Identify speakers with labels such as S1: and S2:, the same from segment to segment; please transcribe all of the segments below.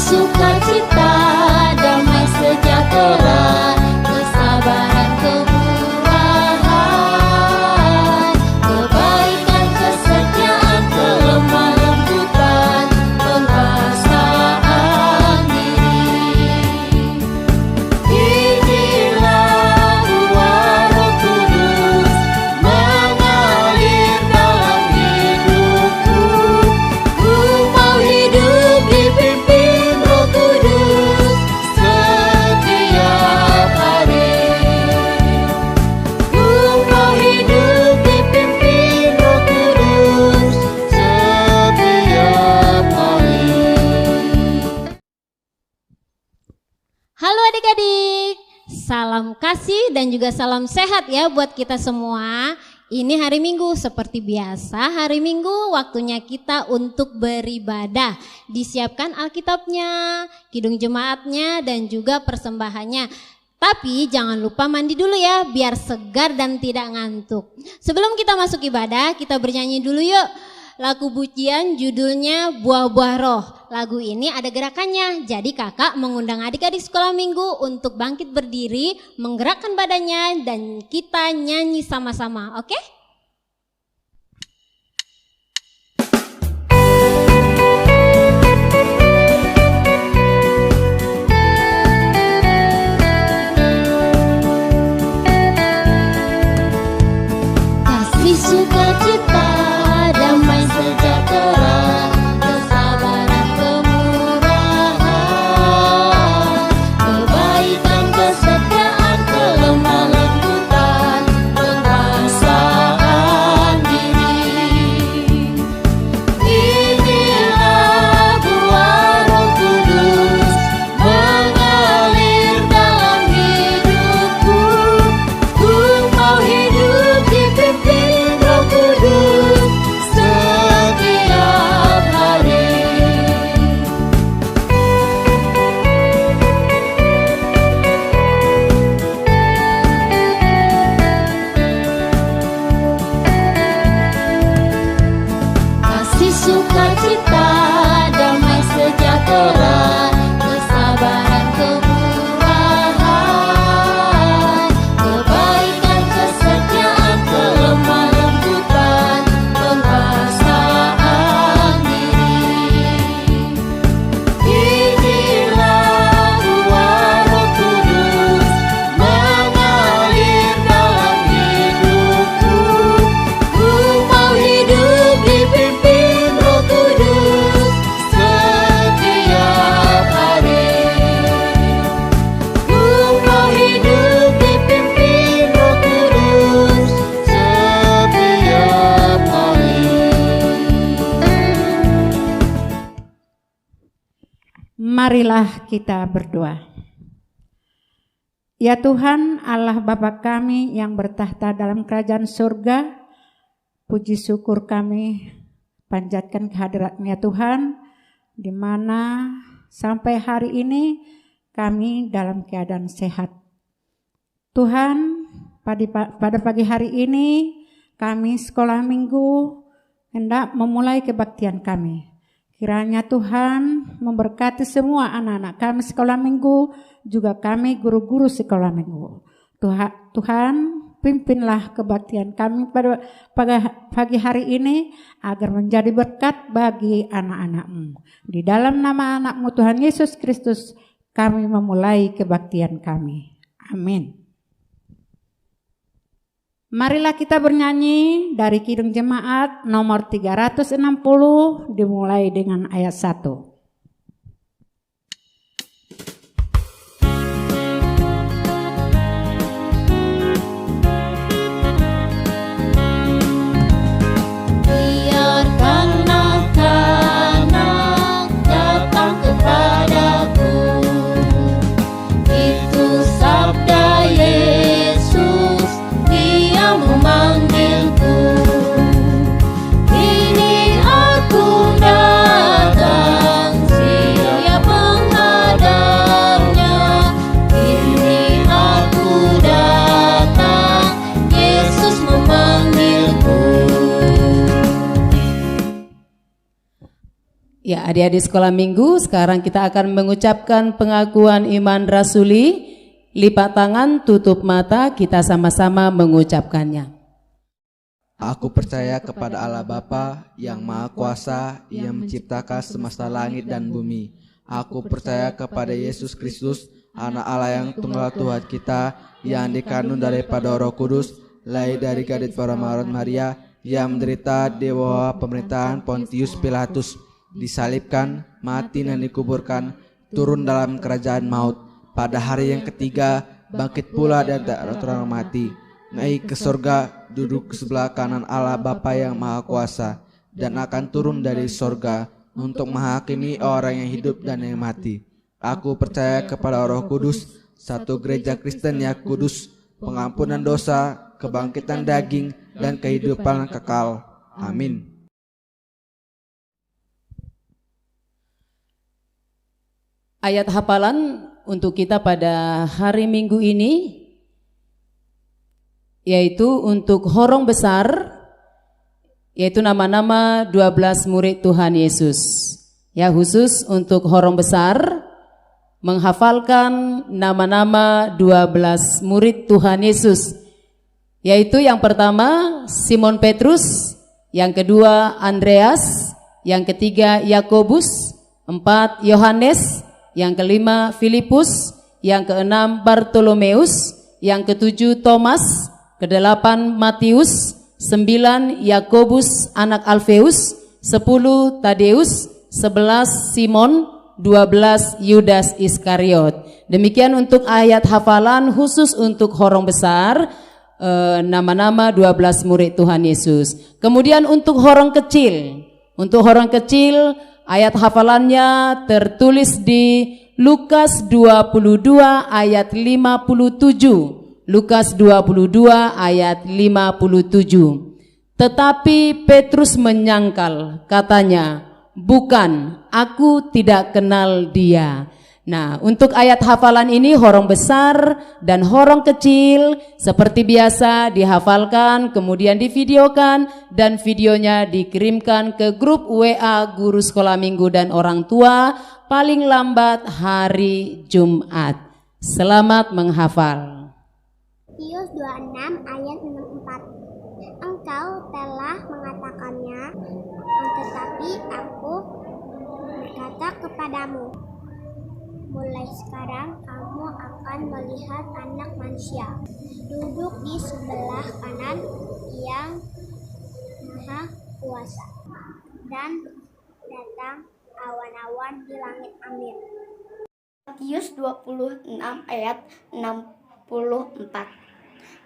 S1: sukacita, damai sejahtera, kesabaran, kemurahan, kebaikan, kesetiaan, kelemah lembutan, penguasaan diri. Inilah buah Roh Kudus mengalir dalam hidupku. Ku mau hidup dipimpin Roh Kudus setiap hari. Ku mau hidup dipimpin Roh Kudus setiap hari.
S2: Halo adik-adik, salam kasih dan juga salam sehat ya buat kita semua. Ini hari Minggu, seperti biasa hari Minggu waktunya kita untuk beribadah. Disiapkan Alkitabnya, kidung jemaatnya dan juga persembahannya. Tapi jangan lupa mandi dulu ya biar segar dan tidak ngantuk. Sebelum kita masuk ibadah, kita bernyanyi dulu yuk. Lagu pujian judulnya Buah-Buah Roh. Lagu ini ada gerakannya, jadi kakak mengundang adik-adik sekolah minggu untuk bangkit berdiri, menggerakkan badannya dan kita nyanyi sama-sama, oke?
S1: Kasih sukacita, damai sejahtera, kesabaran, kemurahan, kebaikan, kesetiaan, kelemah lembutan, penguasaan diri. Inilah buah Roh Kudus mengalir dalam hidupku. Ku mau hidup dipimpin Roh Kudus setiap hari. Kasih sukacita, damai sejahtera, kesabaran, kemurahan, kebaikan, kesetiaan, kelemah lembutan, penguasaan diri. Inilah buah Roh Kudus mengalir dalam hidupku. Ku mau hidup dipimpin Roh Kudus setiap hari. Ku mau hidup dipimpin Roh Kudus setiap hari.
S3: Marilah kita berdoa. Ya Tuhan Allah Bapa kami yang bertahta dalam kerajaan surga, puji syukur kami panjatkan kehadirat-Nya Tuhan, di mana sampai hari ini kami dalam keadaan sehat. Tuhan, pada pagi hari ini kami sekolah minggu hendak memulai kebaktian kami. Kiranya Tuhan memberkati semua anak-anak kami sekolah minggu, juga kami guru-guru sekolah minggu. Tuhan, pimpinlah kebaktian kami pada pagi hari ini agar menjadi berkat bagi anak-anak-Mu. Di dalam nama anak-Mu Tuhan Yesus Kristus kami memulai kebaktian kami. Amin. Marilah kita bernyanyi dari Kidung Jemaat nomor 360 dimulai dengan ayat 1.
S1: Biarkan anak-anak datang kepadaku, itu sabda Yesus, Dia memanggilku. Ini aku datang,
S4: Ya, adik-adik sekolah minggu, sekarang kita akan mengucapkan pengakuan iman rasuli. Lipat tangan, tutup mata, kita sama-sama mengucapkannya.
S5: Aku percaya kepada Allah Bapa yang Maha Kuasa, yang menciptakan semesta langit dan bumi. Aku percaya kepada Yesus Kristus, Anak Allah yang tunggal Tuhan kita, yang dikandung daripada Roh Kudus, lahir dari gadis Maria Maria, yang menderita di bawah pemerintahan Pontius Pilatus, disalibkan, mati dan dikuburkan, turun dalam kerajaan maut. Pada hari yang ketiga, bangkit pula dari orang mati, naik ke surga, duduk sebelah kanan Allah Bapa yang Maha Kuasa, dan akan turun dari surga untuk menghakimi orang yang hidup dan yang mati. Aku percaya kepada Roh Kudus, satu gereja Kristen yang kudus, pengampunan dosa, kebangkitan daging, dan kehidupan kekal. Amin.
S4: Ayat hafalan untuk kita pada hari Minggu ini yaitu untuk horong besar, yaitu nama-nama 12 murid Tuhan Yesus. Ya, khusus untuk horong besar menghafalkan nama-nama 12 murid Tuhan Yesus, yaitu yang pertama Simon Petrus, yang kedua Andreas, yang ketiga Yakobus, 4 Yohanes, yang kelima Filipus, yang keenam Bartolomeus, yang ketujuh Thomas, kedelapan Matius, 9 Yakobus anak Alfeus, 10 Tadeus, 11 Simon, 12 Yudas Iskariot. Demikian untuk ayat hafalan khusus untuk horong besar, nama-nama 12 murid Tuhan Yesus. Kemudian untuk horong kecil, ayat hafalannya tertulis di Lukas 22 ayat 57. Lukas 22 ayat 57. Tetapi Petrus menyangkal, katanya, "Bukan, aku tidak kenal dia." Nah, untuk ayat hafalan ini horong besar dan horong kecil seperti biasa dihafalkan, kemudian divideokan, dan videonya dikirimkan ke grup WA guru sekolah minggu dan orang tua paling lambat hari Jumat. Selamat menghafal.
S6: Matius 26 ayat 64. Engkau telah mengatakannya, tetapi aku berkata kepadamu, mulai sekarang kamu akan melihat Anak Manusia duduk di sebelah kanan yang Maha Kuasa dan datang awan-awan di langit. Amin.
S7: Matius 26 ayat 64.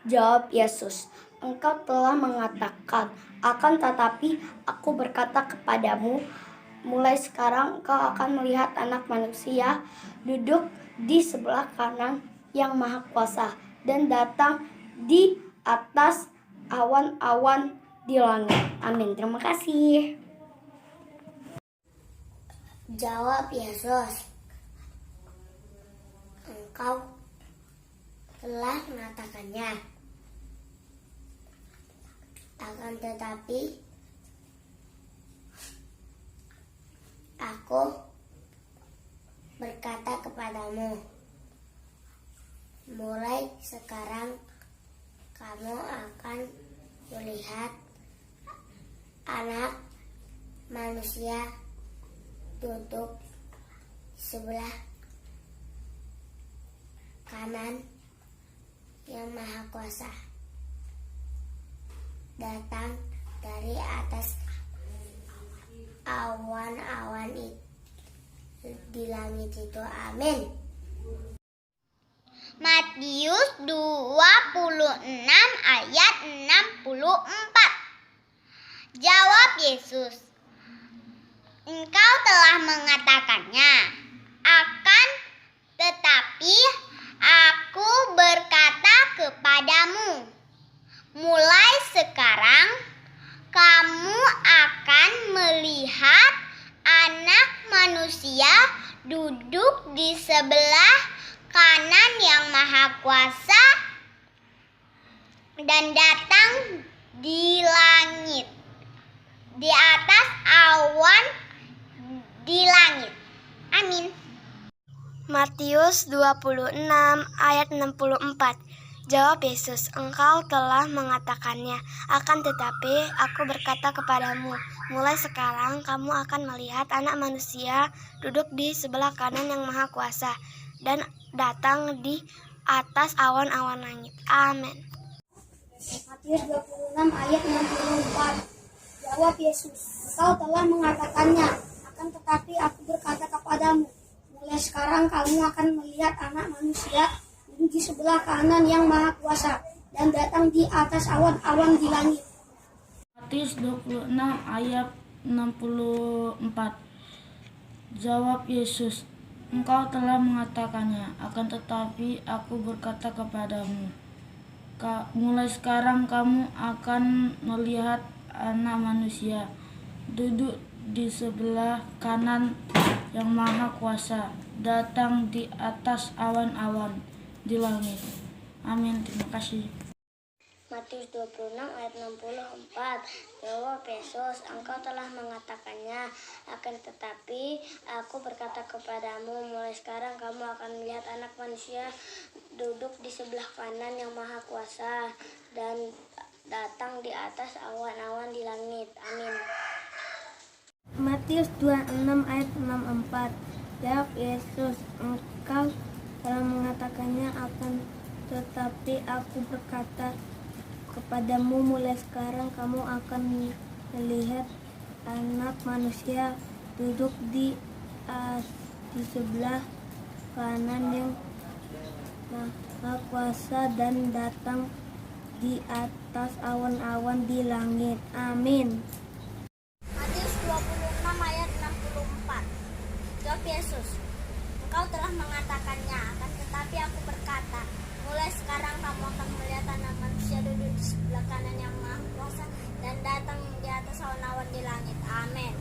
S7: Jawab Yesus, engkau telah mengatakan, akan tetapi aku berkata kepadamu, mulai sekarang engkau akan melihat Anak Manusia duduk di sebelah kanan yang Maha Kuasa dan datang di atas awan-awan di langit. Amin. Terima kasih.
S6: Jawab Yesus, engkau telah mengatakannya, akan tetapi aku berkata kepadamu, mulai sekarang kamu akan melihat Anak Manusia duduk sebelah kanan yang Maha Kuasa, datang dari atas awan-awan di langit itu. Amin.
S8: Matius 26 ayat 64. Jawab Yesus, engkau telah mengatakannya, akan tetapi aku berkata kepadamu, mulai sekarang kamu akan melihat Anak Manusia duduk di sebelah kanan yang Maha Kuasa dan datang di langit, di atas awan di langit. Amin.
S7: Matius 26 ayat 64. Jawab Yesus, engkau telah mengatakannya, akan tetapi aku berkata kepadamu, mulai sekarang kamu akan melihat Anak Manusia duduk di sebelah kanan yang Maha Kuasa dan datang di atas awan-awan langit. Amin.
S6: Matius 26 ayat 64. Jawab Yesus, engkau telah mengatakannya, akan tetapi aku berkata kepadamu, mulai sekarang kamu akan melihat Anak Manusia duduk di sebelah kanan yang Maha Kuasa dan datang di atas awan-awan di langit.
S9: Matius 26 ayat 64. Jawab Yesus, engkau telah mengatakannya, akan tetapi aku berkata kepadamu, mulai sekarang kamu akan melihat Anak Manusia duduk di sebelah kanan yang Maha Kuasa, datang di atas awan-awan di langit. Amin. Terima kasih.
S6: Matius 26 ayat 64. Jawab Yesus, engkau telah mengatakannya, akan tetapi aku berkata kepadamu, mulai sekarang kamu akan melihat Anak Manusia duduk di sebelah kanan yang Maha Kuasa dan datang di atas awan-awan di langit. Amin.
S7: Matius 26 ayat 64. Jawab Yesus, engkau telah mengatakannya, akan tetapi aku berkata kepadamu, mulai sekarang kamu akan melihat Anak Manusia duduk di sebelah kanan yang Maha Kuasa dan datang di atas awan-awan di langit. Amin.
S8: Matius 26 ayat 64. Jawab Yesus, engkau telah mengatakannya, akan tetapi aku berkata, mulai sekarang kamu akan melihat Anak Manusia duduk di sebelah kanan yang Maha Kuasa dan datang di atas awan-awan di langit. Amin.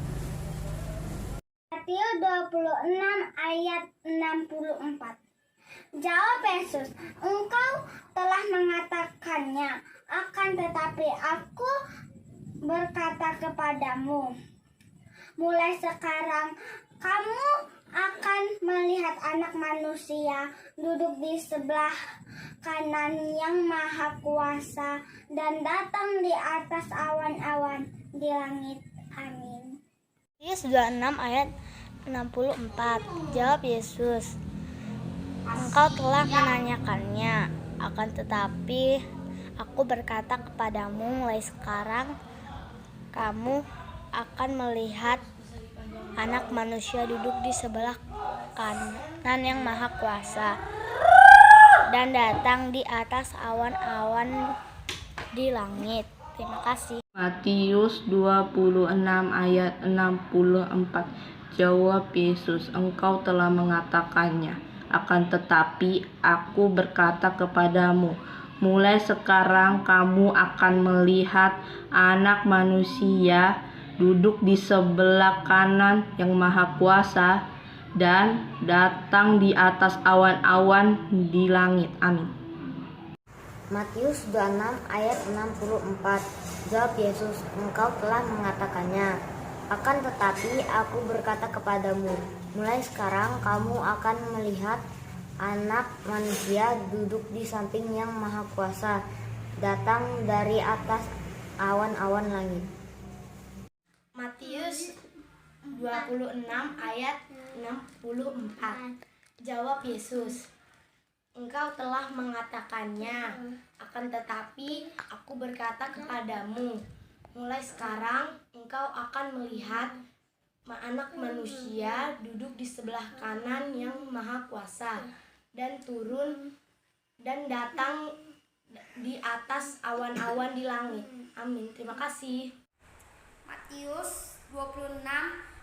S6: Matius 26 ayat 64. Jawab Yesus, engkau telah mengatakannya, akan tetapi aku berkata kepadamu, mulai sekarang kamu akan melihat Anak Manusia duduk di sebelah kanan yang Maha Kuasa dan datang di atas awan-awan di langit. Amin.
S7: Matius 26 ayat 64. Jawab Yesus, engkau telah menanyakannya, akan tetapi aku berkata kepadamu, mulai sekarang kamu akan melihat Anak Manusia duduk di sebelah kanan yang Maha Kuasa dan datang di atas awan-awan di langit. Terima kasih.
S9: Matius 26 ayat 64. Jawab Yesus, engkau telah mengatakannya, akan tetapi aku berkata kepadamu, mulai sekarang kamu akan melihat Anak Manusia duduk di sebelah kanan yang Maha Kuasa dan datang di atas awan-awan di langit. Amin.
S10: Matius 26 ayat 64. Jawab Yesus, engkau telah mengatakannya, akan tetapi aku berkata kepadamu, mulai sekarang kamu akan melihat Anak Manusia duduk di samping yang Maha Kuasa, datang dari atas awan-awan langit.
S7: Matius 26 ayat 64. Jawab Yesus, engkau telah mengatakannya, akan tetapi aku berkata kepadamu, mulai sekarang engkau akan melihat Anak Manusia duduk di sebelah kanan yang Maha Kuasa dan turun dan datang di atas awan-awan di langit. Amin. Terima kasih.
S6: Matius 26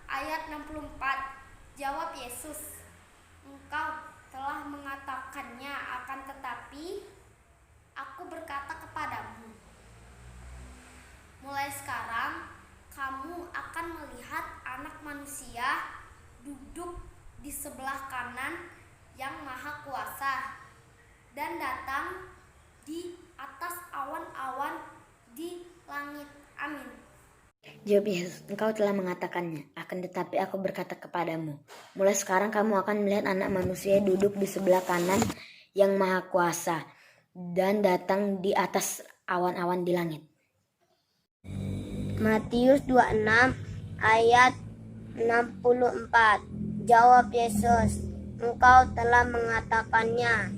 S6: ayat 64. Jawab Yesus, engkau telah mengatakannya, akan tetapi aku berkata kepadamu, mulai sekarang kamu akan melihat Anak Manusia duduk di sebelah kanan yang Maha Kuasa dan datang di atas awan-awan di langit. Amin.
S10: Jawab Yesus, engkau telah mengatakannya, akan tetapi aku berkata kepadamu, mulai sekarang kamu akan melihat anak manusia duduk di sebelah kanan yang maha kuasa dan datang di atas awan-awan di langit.
S6: Matius 26 ayat 64. Jawab Yesus, engkau telah mengatakannya.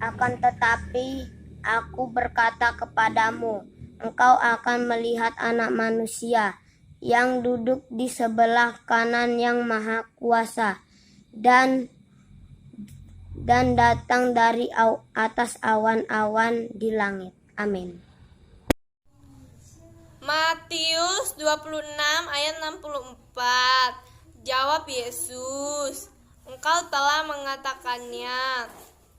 S6: Akan tetapi aku berkata kepadamu, engkau akan melihat anak manusia yang duduk di sebelah kanan yang maha kuasa dan datang dari atas awan-awan di langit. Amin.
S11: Matius 26 ayat 64. Jawab Yesus, engkau telah mengatakannya.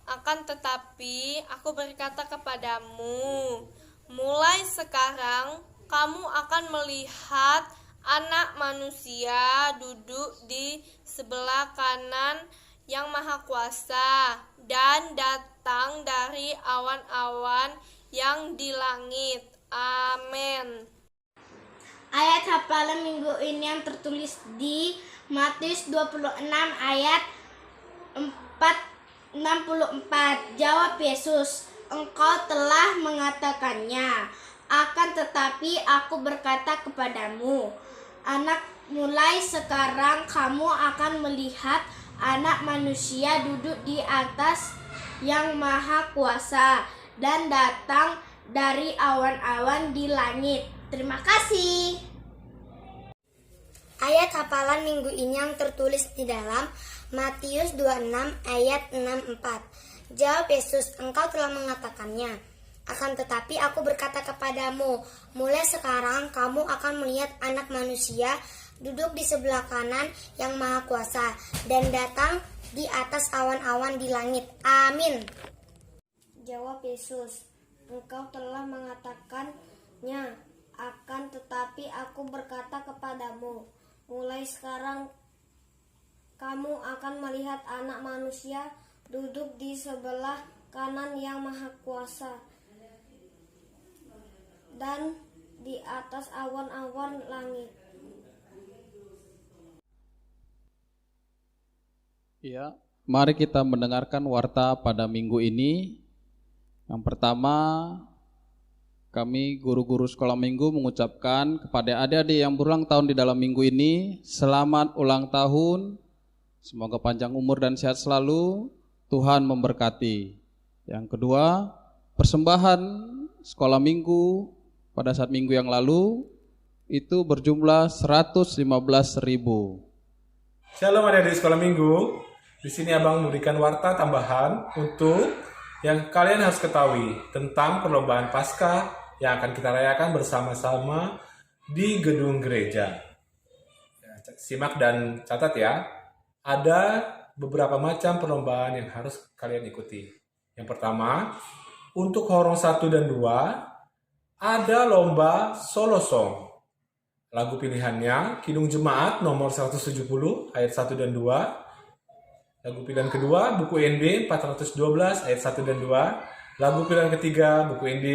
S11: Akan tetapi aku berkata kepadamu, mulai sekarang kamu akan melihat anak manusia duduk di sebelah kanan yang maha kuasa dan datang dari awan-awan yang di langit. Amin.
S8: Ayat hafalan minggu ini yang tertulis di Matius 26 ayat 64. Jawab Yesus, engkau telah mengatakannya. Akan tetapi aku berkata kepadamu, mulai sekarang kamu akan melihat anak manusia duduk di atas yang maha kuasa dan datang dari awan-awan di langit. Terima kasih.
S7: Ayat hafalan minggu ini yang tertulis di dalam Matius 26 ayat 64. Jawab Yesus, engkau telah mengatakannya. Akan tetapi aku berkata kepadamu, mulai sekarang kamu akan melihat anak manusia duduk di sebelah kanan yang maha kuasa dan datang di atas awan-awan di langit. Amin.
S6: Jawab Yesus, engkau telah mengatakannya. Akan tetapi aku berkata kepadamu, mulai sekarang kamu akan melihat anak manusia duduk di sebelah kanan yang maha kuasa dan di atas awan-awan langit.
S12: Ya, mari kita mendengarkan warta pada minggu ini. Yang pertama, kami guru-guru sekolah minggu mengucapkan kepada adik-adik yang berulang tahun di dalam minggu ini, selamat ulang tahun. Semoga panjang umur dan sehat selalu, Tuhan memberkati. Yang kedua, persembahan sekolah minggu pada saat minggu yang lalu itu berjumlah 115.000.
S13: Shalom adik-adik sekolah minggu. Di sini Abang memberikan warta tambahan untuk yang kalian harus ketahui tentang perlombaan Paskah yang akan kita rayakan bersama-sama di gedung gereja. Simak dan catat ya. Ada beberapa macam perlombaan yang harus kalian ikuti. Yang pertama, untuk horong 1 dan 2, ada lomba solo song. Lagu pilihannya, Kidung Jemaat nomor 170 ayat 1 dan 2. Lagu pilihan kedua, buku ND 412 ayat 1 dan 2. Lagu pilihan ketiga, buku ND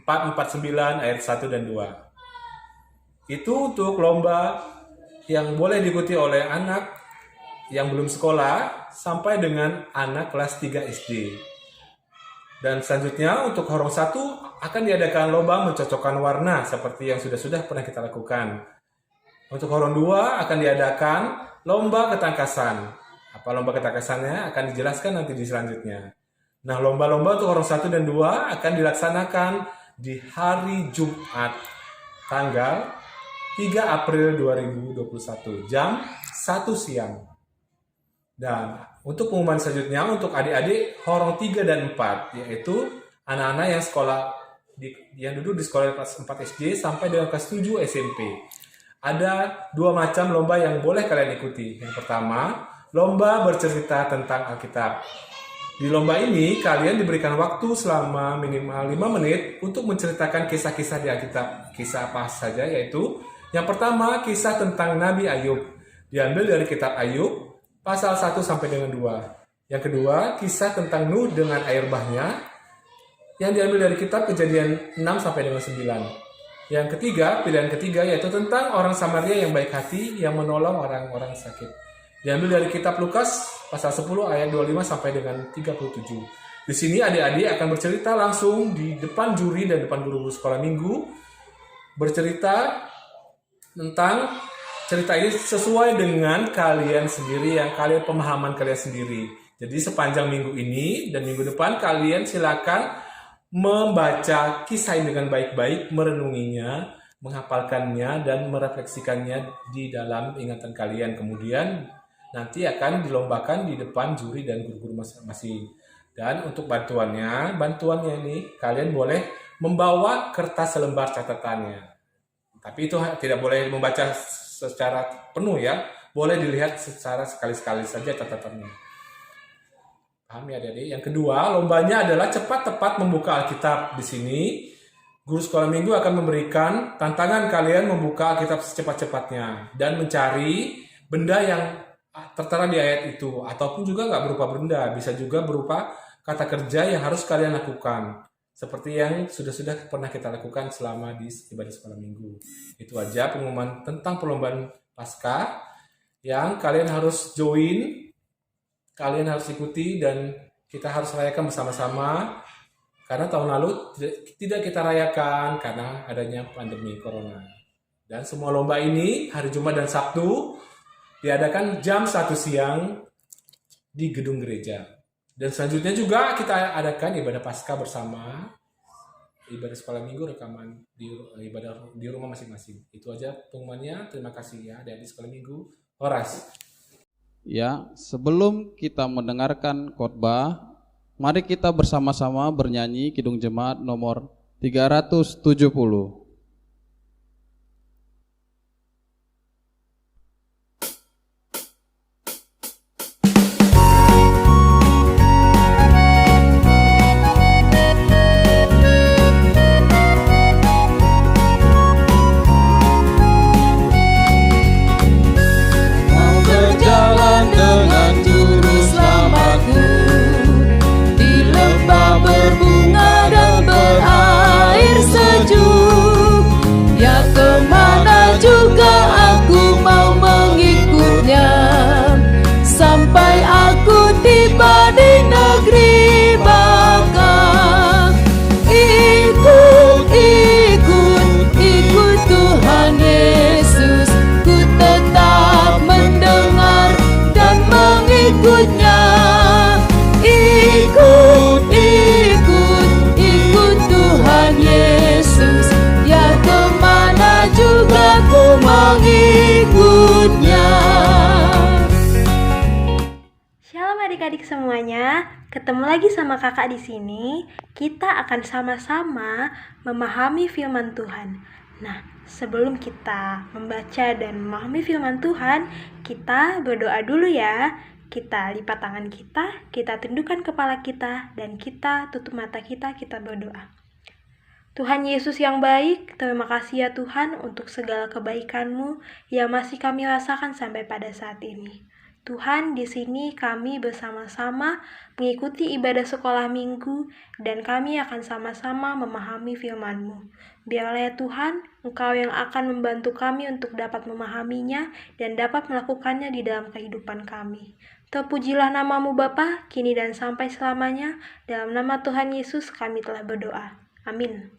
S13: 449 ayat 1 dan 2. Itu untuk lomba yang boleh diikuti oleh anak yang belum sekolah sampai dengan anak kelas 3 SD. Dan selanjutnya untuk horong 1 akan diadakan lomba mencocokkan warna seperti yang sudah pernah kita lakukan. Untuk horong 2 akan diadakan lomba ketangkasan. Apa lomba ketangkasannya akan dijelaskan nanti di selanjutnya. Nah, lomba-lomba untuk horong 1 dan 2 akan dilaksanakan di hari Jumat tanggal 3 April 2021 jam 1 siang. Dan untuk pengumuman selanjutnya untuk adik-adik horong 3 dan 4, yaitu anak-anak yang yang duduk di sekolah kelas 4 SD sampai dengan kelas 7 SMP. Ada 2 macam lomba yang boleh kalian ikuti. Yang pertama, lomba bercerita tentang Alkitab. Di lomba ini kalian diberikan waktu selama minimal 5 menit untuk menceritakan kisah-kisah di Alkitab. Kisah apa saja, yaitu yang pertama kisah tentang Nabi Ayub. Diambil dari kitab Ayub pasal 1 sampai dengan 2. Yang kedua, kisah tentang Nuh dengan air bahnya yang diambil dari kitab Kejadian 6 sampai dengan 9. Yang ketiga, pilihan ketiga yaitu tentang orang Samaria yang baik hati yang menolong orang-orang sakit. Diambil dari kitab Lukas pasal 10 ayat 25 sampai dengan 37. Di sini adik-adik akan bercerita langsung di depan juri dan depan guru-guru sekolah minggu, bercerita tentang cerita ini sesuai dengan kalian sendiri, yang kalian pemahaman kalian sendiri. Jadi sepanjang minggu ini dan minggu depan kalian silakan membaca kisah ini dengan baik-baik, merenunginya, menghafalkannya dan merefleksikannya di dalam ingatan kalian. Kemudian nanti akan dilombakan di depan juri dan guru-guru masing-masing. Dan untuk bantuannya ini kalian boleh membawa kertas selembar catatannya. Tapi itu tidak boleh membaca secara penuh ya. Boleh dilihat secara sekali-sekali saja catatannya. Paham ya adik-adik? Yang kedua, lombanya adalah cepat tepat membuka Alkitab. Di sini, guru sekolah minggu akan memberikan tantangan kalian membuka Alkitab secepat-cepatnya dan mencari benda yang tertera di ayat itu, ataupun juga nggak berupa benda, bisa juga berupa kata kerja yang harus kalian lakukan, seperti yang sudah pernah kita lakukan selama di ibadah sekolah minggu. Itu aja pengumuman tentang perlombaan Paskah yang kalian harus join. Kalian harus ikuti dan kita harus rayakan bersama-sama karena tahun lalu tidak kita rayakan karena adanya pandemi corona. Dan semua lomba ini hari Jumat dan Sabtu diadakan jam 1 siang di gedung gereja. Dan selanjutnya juga kita adakan ibadah Paskah bersama, ibadah sekolah minggu rekaman di ibadah di rumah masing-masing. Itu aja pengumumannya. Terima kasih ya dari sekolah minggu Horas.
S12: Ya, sebelum kita mendengarkan khotbah, mari kita bersama-sama bernyanyi Kidung Jemaat nomor 370.
S14: Adik-adik semuanya, ketemu lagi sama kakak di sini. Kita akan sama-sama memahami firman Tuhan. Nah, sebelum kita membaca dan memahami firman Tuhan, kita berdoa dulu ya. Kita lipat tangan kita tundukkan kepala kita, dan kita tutup mata kita berdoa. Tuhan Yesus yang baik, terima kasih ya Tuhan untuk segala kebaikan-Mu yang masih kami rasakan sampai pada saat ini. Tuhan, di sini kami bersama-sama mengikuti ibadah sekolah minggu dan kami akan sama-sama memahami firman-Mu. Biarlah ya Tuhan, Engkau yang akan membantu kami untuk dapat memahaminya dan dapat melakukannya di dalam kehidupan kami. Terpujilah nama-Mu Bapa, kini dan sampai selamanya. Dalam nama Tuhan Yesus kami telah berdoa. Amin.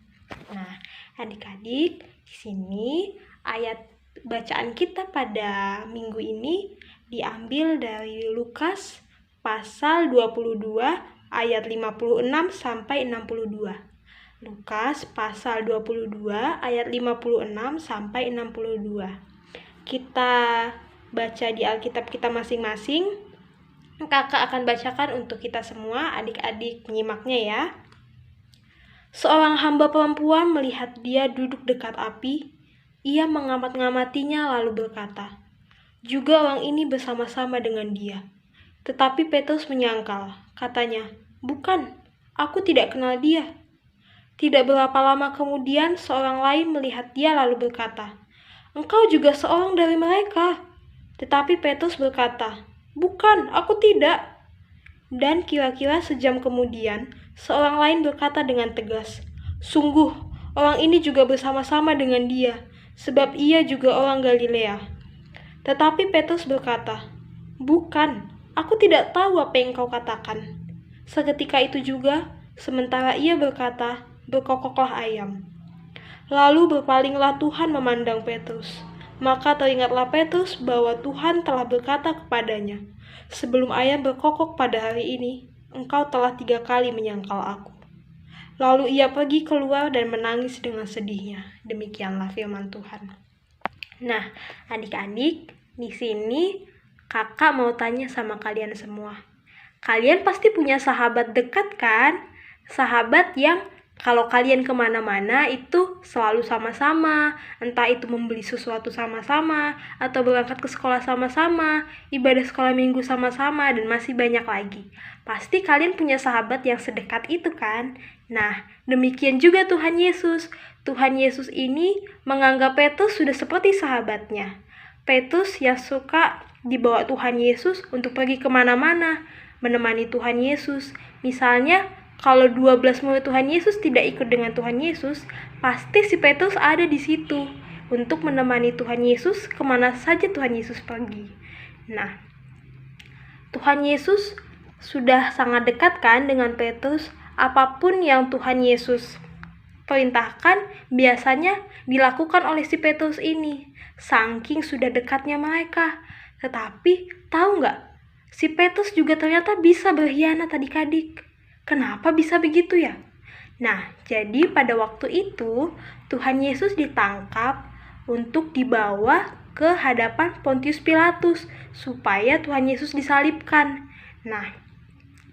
S14: Nah, adik-adik, di sini ayat bacaan kita pada minggu ini diambil dari Lukas pasal 22 ayat 56 sampai 62. Lukas pasal 22 ayat 56 sampai 62. Kita baca di Alkitab kita masing-masing. Kakak akan bacakan untuk kita semua, adik-adik menyimaknya ya. Seorang hamba perempuan melihat dia duduk dekat api. Ia mengamat-ngamatinya lalu berkata, "Juga orang ini bersama-sama dengan dia." Tetapi Petrus menyangkal. Katanya, "Bukan, aku tidak kenal dia." Tidak berapa lama kemudian seorang lain melihat dia lalu berkata, "Engkau juga seorang dari mereka." Tetapi Petrus berkata, "Bukan, aku tidak." Dan kira-kira sejam kemudian seorang lain berkata dengan tegas, "Sungguh, orang ini juga bersama-sama dengan dia, sebab ia juga orang Galilea. Tetapi Petrus berkata, "Bukan, aku tidak tahu apa yang kau katakan." Seketika itu juga, sementara ia berkata, berkokoklah ayam. Lalu berpalinglah Tuhan memandang Petrus. Maka teringatlah Petrus bahwa Tuhan telah berkata kepadanya, "Sebelum ayam berkokok pada hari ini, engkau telah 3 kali menyangkal aku." Lalu ia pergi keluar dan menangis dengan sedihnya. Demikianlah firman Tuhan. Nah, adik-adik, di sini kakak mau tanya sama kalian semua. Kalian pasti punya sahabat dekat kan? Sahabat yang kalau kalian kemana-mana itu selalu sama-sama, entah itu membeli sesuatu sama-sama, atau berangkat ke sekolah sama-sama, ibadah sekolah minggu sama-sama, dan masih banyak lagi. Pasti kalian punya sahabat yang sedekat itu kan? Nah, demikian juga Tuhan Yesus. Tuhan Yesus ini menganggap Petrus sudah seperti sahabatnya. Petrus yang suka dibawa Tuhan Yesus untuk pergi kemana-mana, menemani Tuhan Yesus. Misalnya, kalau 12 murid Tuhan Yesus tidak ikut dengan Tuhan Yesus, pasti si Petrus ada di situ untuk menemani Tuhan Yesus kemana saja Tuhan Yesus pergi. Nah, Tuhan Yesus sudah sangat dekat kan dengan Petrus. Apapun yang Tuhan Yesus perintahkan biasanya dilakukan oleh si Petrus ini. Saking sudah dekatnya mereka. Tetapi tahu nggak? Si Petrus juga ternyata bisa berkhianat adik-adik. Kenapa bisa begitu ya? Nah, jadi pada waktu itu Tuhan Yesus ditangkap untuk dibawa ke hadapan Pontius Pilatus supaya Tuhan Yesus disalibkan. Nah,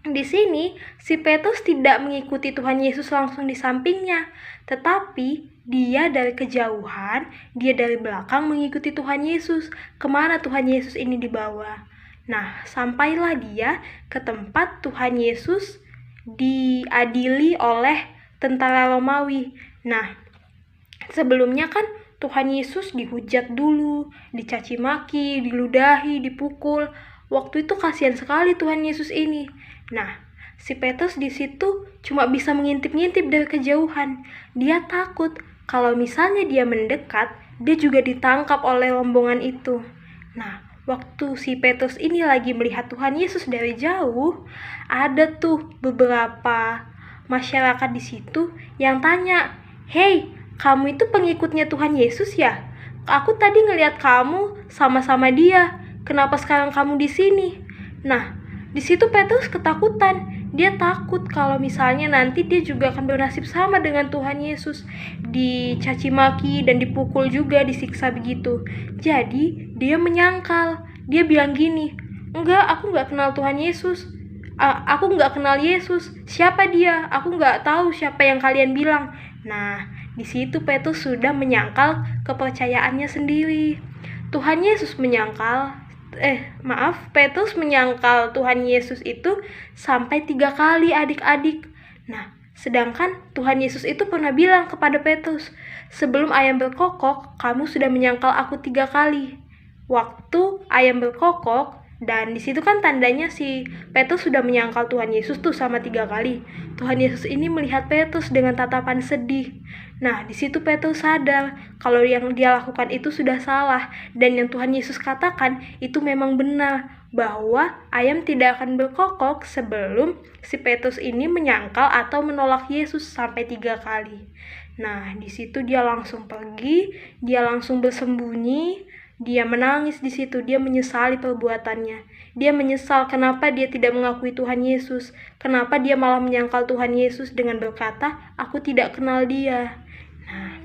S14: di sini si Petrus tidak mengikuti Tuhan Yesus langsung di sampingnya, tetapi dia dari kejauhan, dia dari belakang mengikuti Tuhan Yesus. Kemana Tuhan Yesus ini dibawa? Nah, sampailah dia ke tempat Tuhan Yesus diadili oleh tentara Romawi. Nah, sebelumnya kan Tuhan Yesus dihujat dulu, dicaci maki, diludahi, dipukul. Waktu itu kasihan sekali Tuhan Yesus ini. Nah, si Petrus di situ cuma bisa mengintip-ngintip dari kejauhan. Dia takut kalau misalnya dia mendekat, dia juga ditangkap oleh rombongan itu. Nah, waktu si Petrus ini lagi melihat Tuhan Yesus dari jauh, ada tuh beberapa masyarakat di situ yang tanya, "Hei, kamu itu pengikutnya Tuhan Yesus ya? Aku tadi ngelihat kamu sama-sama dia. Kenapa sekarang kamu di sini?" Nah, di situ Petrus ketakutan. Dia takut kalau misalnya nanti dia juga akan bernasib sama dengan Tuhan Yesus, dicaci maki dan dipukul juga, disiksa begitu. Jadi dia menyangkal. Dia bilang gini, "Enggak, aku nggak kenal Tuhan Yesus. Aku nggak kenal Yesus. Siapa dia? Aku nggak tahu siapa yang kalian bilang." Nah, di situ Petrus sudah menyangkal kepercayaannya sendiri. Petrus menyangkal Tuhan Yesus itu sampai 3 kali adik-adik. Nah, sedangkan Tuhan Yesus itu pernah bilang kepada Petrus, "Sebelum ayam berkokok, kamu sudah menyangkal aku 3 kali. Waktu ayam berkokok, dan di situ kan tandanya si Petrus sudah menyangkal Tuhan Yesus tuh sama 3 kali. Tuhan Yesus ini melihat Petrus dengan tatapan sedih. Nah, di situ Petrus sadar kalau yang dia lakukan itu sudah salah, dan yang Tuhan Yesus katakan itu memang benar, bahwa ayam tidak akan berkokok sebelum si Petrus ini menyangkal atau menolak Yesus sampai 3 kali. Nah, di situ dia langsung pergi, dia langsung bersembunyi. Dia menangis di situ, dia menyesali perbuatannya. Dia menyesal kenapa dia tidak mengakui Tuhan Yesus, kenapa dia malah menyangkal Tuhan Yesus dengan berkata, "Aku tidak kenal dia." Nah,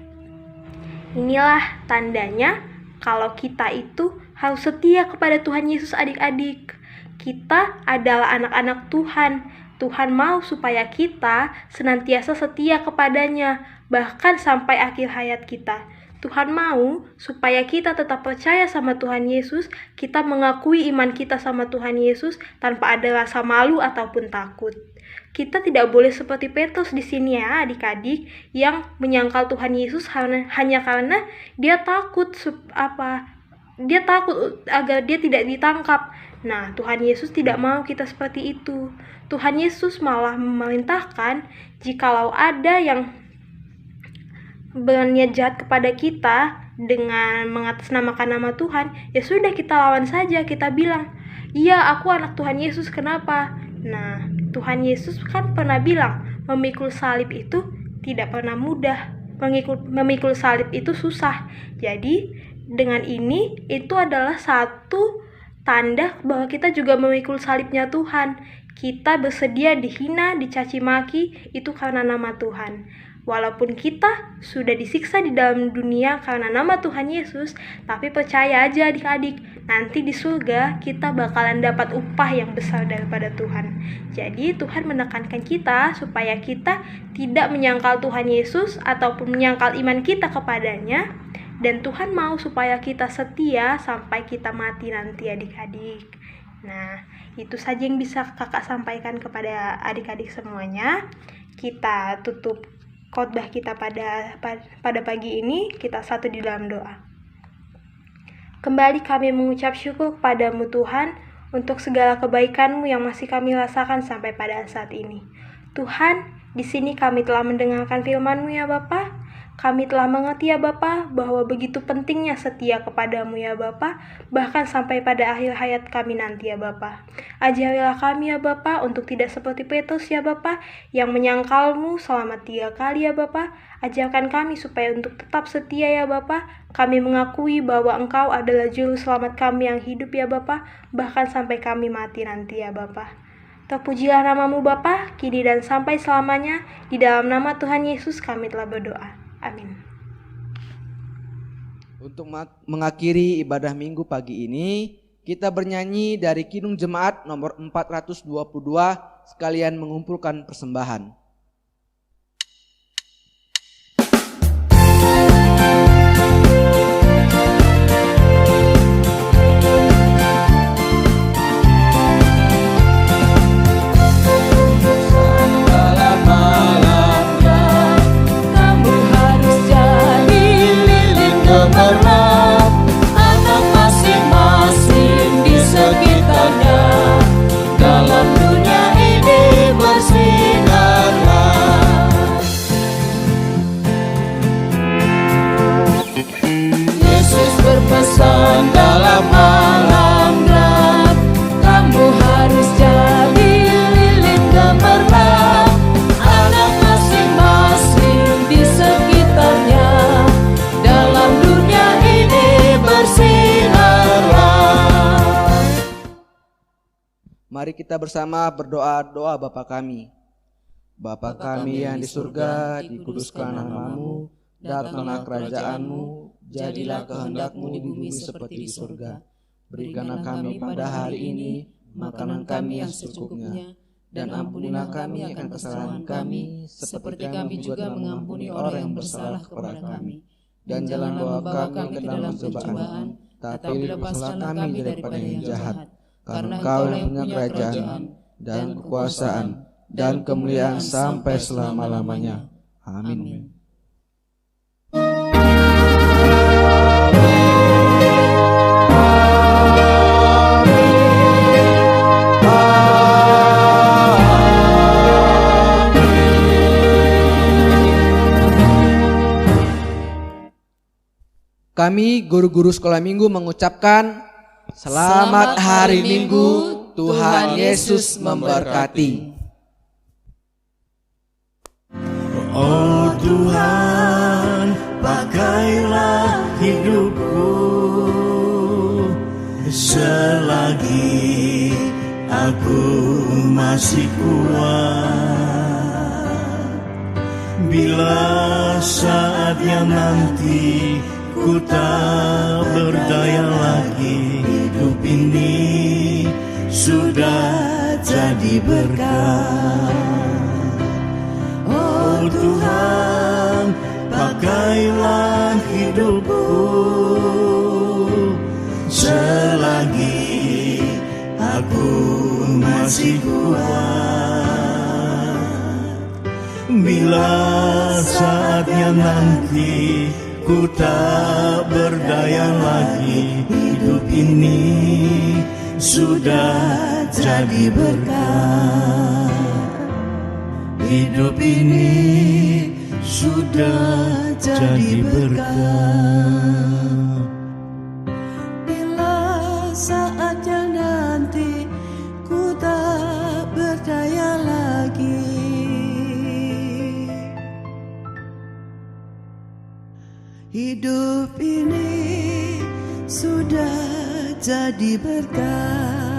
S14: inilah tandanya kalau kita itu harus setia kepada Tuhan Yesus adik-adik. Kita adalah anak-anak Tuhan. Tuhan mau supaya kita senantiasa setia kepadanya, bahkan sampai akhir hayat kita. Tuhan mau supaya kita tetap percaya sama Tuhan Yesus, kita mengakui iman kita sama Tuhan Yesus tanpa ada rasa malu ataupun takut. Kita tidak boleh seperti Petrus di sini ya adik-adik, yang menyangkal Tuhan Yesus hanya karena dia takut agar dia tidak ditangkap. Nah, Tuhan Yesus tidak mau kita seperti itu. Tuhan Yesus malah memerintahkan jikalau ada yang berniat jahat kepada kita dengan mengatasnamakan nama Tuhan, ya sudah kita lawan saja, kita bilang, iya aku anak Tuhan Yesus, kenapa? Nah, Tuhan Yesus kan pernah bilang, memikul salib itu tidak pernah mudah, memikul salib itu susah. Jadi dengan ini itu adalah satu tanda bahwa kita juga memikul salibnya Tuhan. Kita bersedia dihina, dicaci maki, itu karena nama Tuhan. Walaupun kita sudah disiksa di dalam dunia karena nama Tuhan Yesus, tapi percaya aja adik-adik, nanti di surga kita bakalan dapat upah yang besar daripada Tuhan. Jadi Tuhan menekankan kita supaya kita tidak menyangkal Tuhan Yesus ataupun menyangkal iman kita kepadanya, dan Tuhan mau supaya kita setia sampai kita mati nanti adik-adik. Nah, itu saja yang bisa kakak sampaikan kepada adik-adik semuanya. Kita tutup khotbah kita pada pagi ini, kita satu di dalam doa. Kembali kami mengucap syukur kepadamu Tuhan untuk segala kebaikan-Mu yang masih kami rasakan sampai pada saat ini. Tuhan, di sini kami telah mendengarkan firman-Mu ya Bapa. Kami telah mengerti ya Bapa bahwa begitu pentingnya setia kepadamu ya Bapa, bahkan sampai pada akhir hayat kami nanti ya Bapa. Ajarilah kami ya Bapa untuk tidak seperti Petrus ya Bapa yang menyangkalmu selama 3 kali ya Bapa. Ajarkan kami supaya untuk tetap setia ya Bapa. Kami mengakui bahwa Engkau adalah juru selamat kami yang hidup ya Bapa, bahkan sampai kami mati nanti ya Bapa. Terpujilah namamu Bapa, kini dan sampai selamanya. Di dalam nama Tuhan Yesus kami telah berdoa. Amin.
S5: Untuk mengakhiri ibadah minggu pagi ini, kita bernyanyi dari Kidung Jemaat nomor 422 sekalian mengumpulkan persembahan.
S1: Dalam malam gelap, kamu harus jadi lilin gemerlap. Anak masing-masing di sekitarnya, dalam dunia ini bersinarlah.
S5: Mari kita bersama berdoa doa Bapa kami. Bapa kami yang di surga, dikuduskan namamu, datanglah kerajaan-Mu, jadilah kehendak-Mu di bumi seperti di surga. Berikanlah kami pada hari ini makanan kami yang secukupnya, dan ampunilah kami akan kesalahan kami, seperti kami juga mengampuni orang yang bersalah kepada kami. Dan jangan bawa kami ke dalam cobaan, tapi lepaskanlah kami daripada yang jahat. Karena Engkau yang punya kerajaan dan kekuasaan dan kemuliaan sampai selama-lamanya. Amin. Kami guru-guru sekolah minggu mengucapkan selamat hari Minggu, Tuhan Yesus memberkati.
S15: Oh Tuhan, pakailah hidupku selagi aku masih kuat. Bila saatnya nanti ku tak berdaya lagi, hidup ini sudah jadi berkah. Oh Tuhan, pakailah hidupku selagi aku masih kuat. Bila saatnya nanti ku tak berdaya lagi, hidup ini sudah jadi berkah. Hidup ini sudah jadi berkat.
S1: Bila saatnya nanti ku tak berdaya lagi, hidup ini sudah jadi berkat.